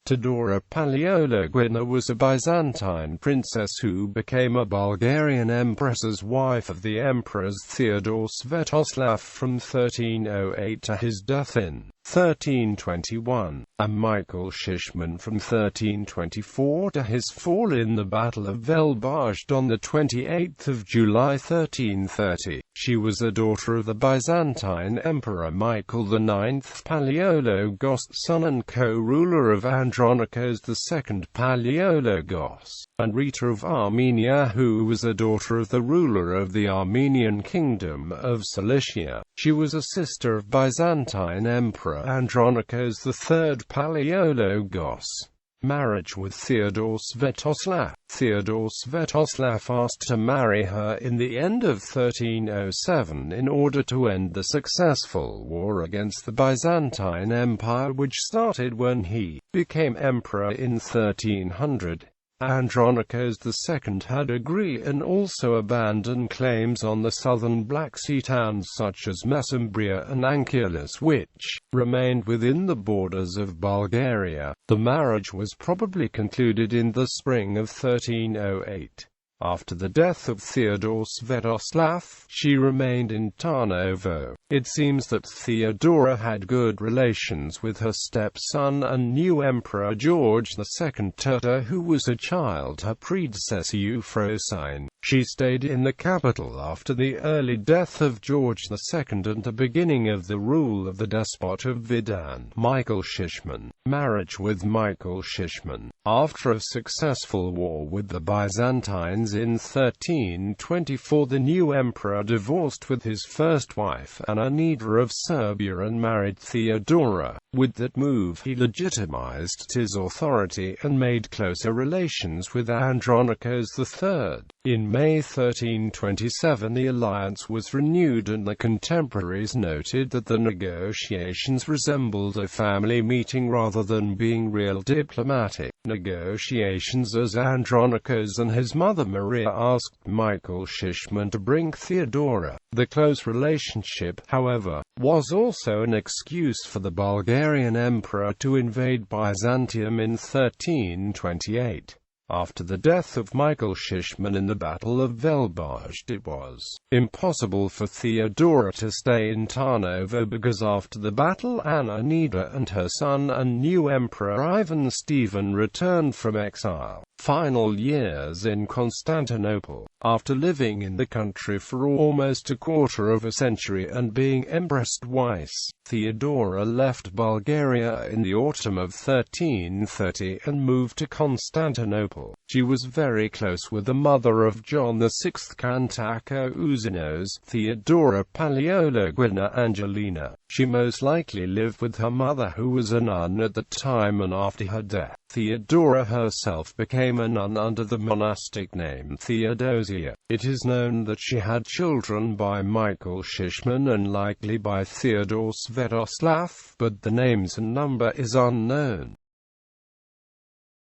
Thodora Palaiologina was a Byzantine princess who became a Bulgarian empress's wife of the emperors Theodore Svetoslav from 1308 to his death in 1321, and Michael Shishman from 1324 to his fall in the Battle of Velbazhd on 28 July 1330. She was a daughter of the Byzantine Emperor Michael IX Palaiologos, son and co-ruler of Andronikos II Palaiologos, and Rita of Armenia, who was a daughter of the ruler of the Armenian Kingdom of Cilicia. She was a sister of Byzantine Emperor Andronikos III Palaiologos. Marriage with Theodore Svetoslav. Theodore Svetoslav asked to marry her in the end of 1307 in order to end the successful war against the Byzantine Empire, which started when he became emperor in 1300. Andronikos II had agreed and also abandoned claims on the southern Black Sea towns such as Mesembria and Ankylos, which remained within the borders of Bulgaria. The marriage was probably concluded in the spring of 1308. After the death of Theodore Svetoslav, she remained in Tarnovo. It seems that Theodora had good relations with her stepson and new emperor George II Tito, who was a child her predecessor Euphrosyne. She stayed in the capital after the early death of George II and the beginning of the rule of the despot of Vidin, Michael Shishman. Marriage with Michael Shishman. After a successful war with the Byzantines in 1324, the new emperor divorced with his first wife Andronikos of Serbia and married Theodora. With that move he legitimized his authority and made closer relations with Andronikos III. In May 1327 the alliance was renewed, and the contemporaries noted that the negotiations resembled a family meeting rather than being real diplomatic negotiations, as Andronikos and his mother Maria asked Michael Shishman to bring Theodora. The close relationship, however, was also an excuse for the Bulgarian emperor to invade Byzantium in 1328. After the death of Michael Shishman in the Battle of Velbazhd, it was impossible for Theodora to stay in Tarnovo because after the battle Andronikos and her son and new emperor Ivan Stephen returned from exile. Final years in Constantinople. After living in the country for almost a quarter of a century and being empress twice, Theodora left Bulgaria in the autumn of 1330 and moved to Constantinople. She was very close with the mother of John VI Kantakouzenos, Theodora Palaiologina Angelina. She most likely lived with her mother, who was a nun at the time, and after her death, Theodora herself became a nun under the monastic name Theodosia. It is known that she had children by Michael Shishman and likely by Theodore Svetoslav, but the names and number is unknown.